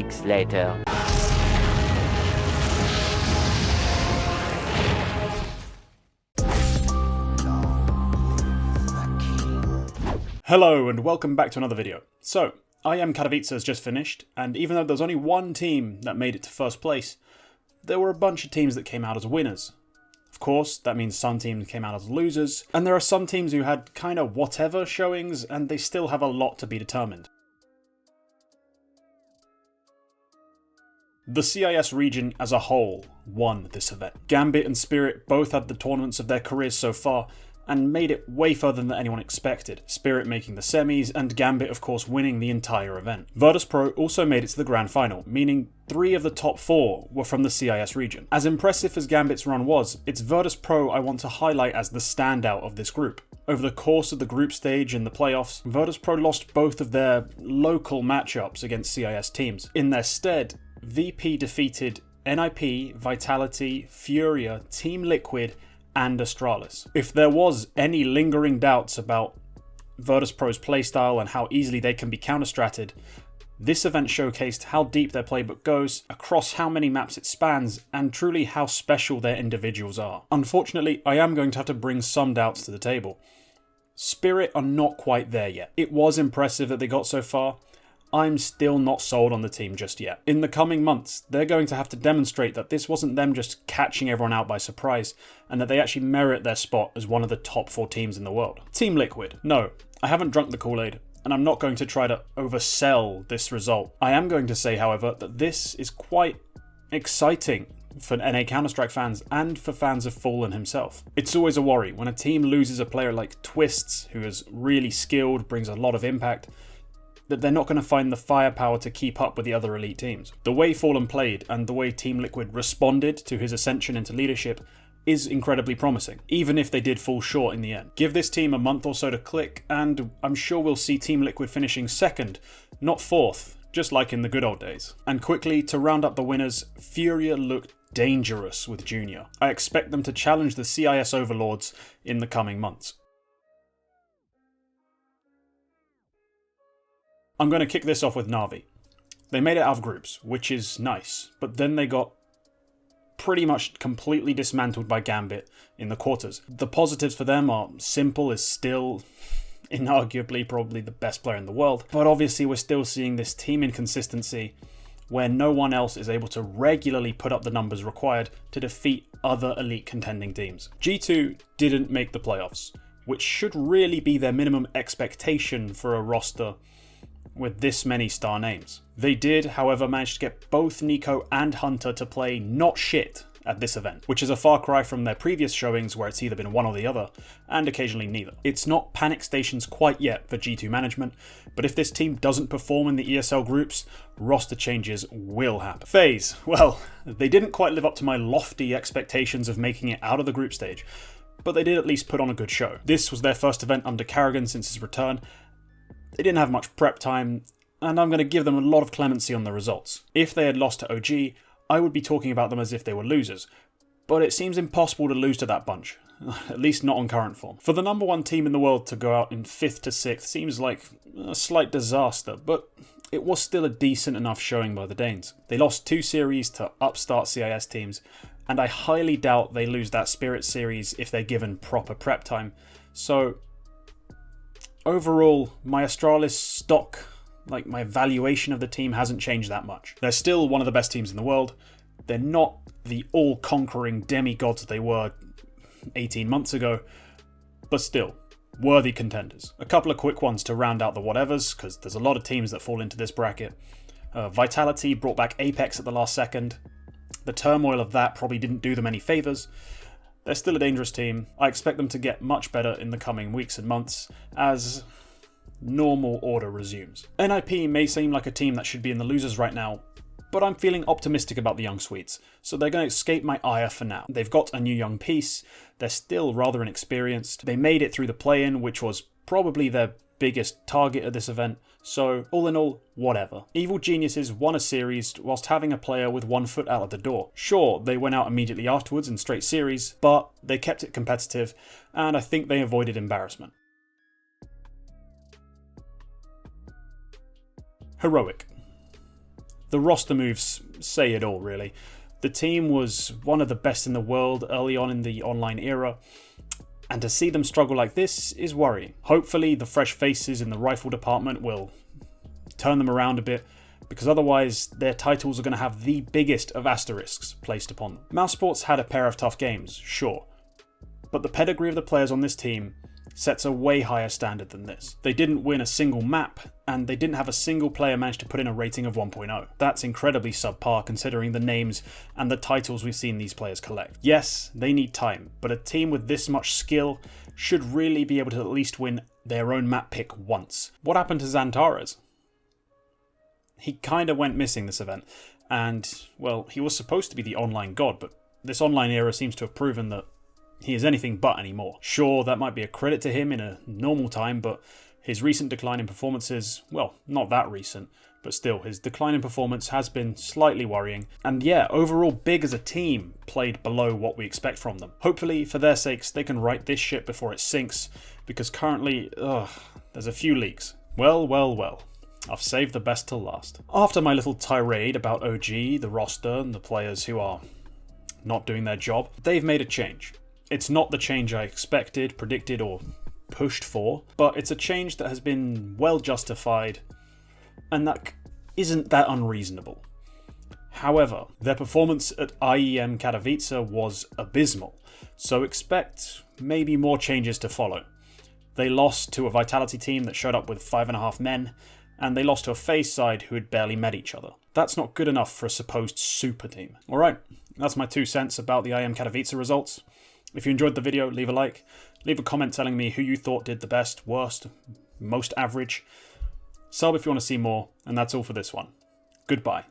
weeks later. Hello and welcome back to another video. So, IEM Katowice has just finished, and even though there's only one team that made it to first place, there were a bunch of teams that came out as winners. Of course, that means some teams came out as losers, and there are some teams who had kind of whatever showings, and they still have a lot to be determined. The CIS region as a whole won this event. Gambit and Spirit both had the tournaments of their careers so far, and made it way further than anyone expected, Spirit making the semis, and Gambit of course winning the entire event. Virtus.pro also made it to the grand final, meaning 3 of the top 4 were from the CIS region. As impressive as Gambit's run was, it's Virtus.pro I want to highlight as the standout of this group. Over the course of the group stage and the playoffs, Virtus.pro lost both of their local matchups against CIS teams. In their stead, VP defeated NIP, Vitality, Furia, Team Liquid, and Astralis. If there was any lingering doubts about Virtus.pro's playstyle and how easily they can be counter-stratted, this event showcased how deep their playbook goes, across how many maps it spans, and truly how special their individuals are. Unfortunately, I am going to have to bring some doubts to the table. Spirit are not quite there yet. It was impressive that they got so far. I'm still not sold on the team just yet. In the coming months, they're going to have to demonstrate that this wasn't them just catching everyone out by surprise, and that they actually merit their spot as one of the top 4 teams in the world. Team Liquid. No, I haven't drunk the Kool-Aid, and I'm not going to try to oversell this result. I am going to say, however, that this is quite exciting for NA Counter-Strike fans and for fans of Fallen himself. It's always a worry when a team loses a player like Twists, who is really skilled, brings a lot of impact, that they're not going to find the firepower to keep up with the other elite teams. The way Fallen played and the way Team Liquid responded to his ascension into leadership is incredibly promising, even if they did fall short in the end. Give this team a month or so to click, and I'm sure we'll see Team Liquid finishing 2nd, not 4th, just like in the good old days. And quickly, to round up the winners, Furia looked dangerous with Junior. I expect them to challenge the CIS overlords in the coming months. I'm going to kick this off with Na'Vi. They made it out of groups, which is nice, but then they got pretty much completely dismantled by Gambit in the quarters. The positives for them are Simple is still inarguably probably the best player in the world, but obviously we're still seeing this team inconsistency where no one else is able to regularly put up the numbers required to defeat other elite contending teams. G2 didn't make the playoffs, which should really be their minimum expectation for a roster with this many star names. They did, however, manage to get both Nico and Hunter to play not shit at this event, which is a far cry from their previous showings where it's either been one or the other, and occasionally neither. It's not panic stations quite yet for G2 management, but if this team doesn't perform in the ESL groups, roster changes will happen. FaZe, well, they didn't quite live up to my lofty expectations of making it out of the group stage, but they did at least put on a good show. This was their first event under Karrigan since his return. They didn't have much prep time, and I'm going to give them a lot of clemency on the results. If they had lost to OG, I would be talking about them as if they were losers, but it seems impossible to lose to that bunch, at least not on current form. For the number 1 team in the world to go out in 5th to 6th seems like a slight disaster, but it was still a decent enough showing by the Danes. They lost 2 series to upstart CIS teams, and I highly doubt they lose that Spirit series if they're given proper prep time, so overall, my Astralis stock, like my valuation of the team, hasn't changed that much. They're still one of the best teams in the world. They're not the all-conquering demigods they were 18 months ago, but still, worthy contenders. A couple of quick ones to round out the whatevers, because there's a lot of teams that fall into this bracket. Vitality brought back Apex at the last second. The turmoil of that probably didn't do them any favours. They're still a dangerous team. I expect them to get much better in the coming weeks and months as normal order resumes. NIP may seem like a team that should be in the losers right now, but I'm feeling optimistic about the young Swedes, so they're going to escape my ire for now. They've got a new young piece, they're still rather inexperienced, they made it through the play-in, which was probably their biggest target at this event, so all in all, whatever. Evil Geniuses won a series whilst having a player with 1 foot out of the door. Sure, they went out immediately afterwards in straight series, but they kept it competitive, and I think they avoided embarrassment. Heroic. The roster moves say it all, really. The team was one of the best in the world early on in the online era, and to see them struggle like this is worrying. Hopefully the fresh faces in the rifle department will turn them around a bit, because otherwise their titles are going to have the biggest of asterisks placed upon them. Mousesports had a pair of tough games, sure, but the pedigree of the players on this team sets a way higher standard than this. They didn't win a single map, and they didn't have a single player manage to put in a rating of 1.0. That's incredibly subpar considering the names and the titles we've seen these players collect. Yes, they need time, but a team with this much skill should really be able to at least win their own map pick once. What happened to Xantares? He kinda went missing this event, and, well, he was supposed to be the online god, but this online era seems to have proven that he is anything but anymore. Sure, that might be a credit to him in a normal time, but his recent decline in performances, well, not that recent, but still, his decline in performance has been slightly worrying. And yeah, overall, Big as a team played below what we expect from them. Hopefully, for their sakes, they can right this ship before it sinks, because currently, there's a few leaks. Well. I've saved the best till last. After my little tirade about OG, the roster, and the players who are not doing their job, they've made a change. It's not the change I expected, predicted, or pushed for, but it's a change that has been well justified, and that isn't that unreasonable. However, their performance at IEM Katowice was abysmal, so expect maybe more changes to follow. They lost to a Vitality team that showed up with 5.5 men, and they lost to a FaZe side who had barely met each other. That's not good enough for a supposed super team. Alright, that's my 2 cents about the IEM Katowice results. If you enjoyed the video, leave a like. Leave a comment telling me who you thought did the best, worst, most average. Sub if you want to see more, and that's all for this one. Goodbye.